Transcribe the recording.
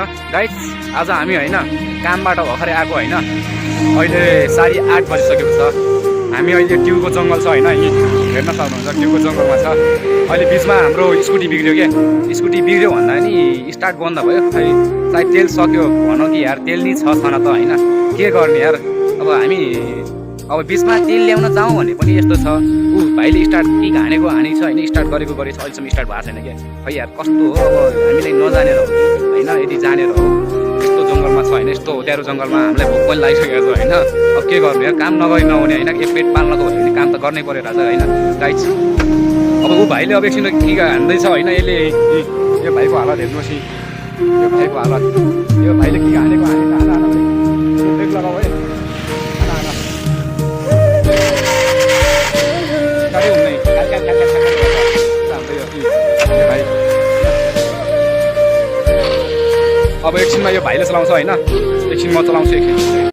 न गाइस, आज हामी होइन कामबाट भर्खरै आएको होइन। अहिले 8:30 बजिसकेको छ। हामी अहिले ट्युको जङ्गल छ होइन, यहीँ हेर्न सक्नुहुन्छ ट्युको जङ्गलमा छ। अहिले बिचमा हाम्रो स्कुटी बिग्रियो क्या। स्कुटी बिग्रियो भन्दा नि स्टार्ट बन्द भयो। खै सायद तेल सक्यो भनौँ कि यार, तेल नि छ छैन त होइन, के गर्ने यार। अब बिचमा तेल ल्याउन जाउँ भने पनि यस्तो छ, भाइले स्टार्ट कि हानेको हानेको छ होइन, स्टार्ट गरेको छ, अहिलेसम्म स्टार्ट भएको छैन क्या। खै यार कस्तो हो, अब हामीलाई नजानेर हो होइन, यदि जानेर हो। यस्तो जङ्गलमा छ होइन, यस्तो होत्यारो जङ्गलमा हामीलाई भोक पनि लागिसकेको छ होइन। अब के गर्ने यार, काम नगरी नहुने होइन, एक पेट पाल्नको भयो भने काम त गर्नै पऱ्यो रहेछ होइन गाइस। अब भाइले अब एकछिन कि हान्दैछ होइन, यो भाइको हालत हेर्नुहोस्, यो भाइको हालत, यो भाइले कि हानेको ब्रेक लगाऊ है। अब एकछिनमा यो भाइले चलाउँछ होइन, एकछिन म चलाउँछु एकछिन।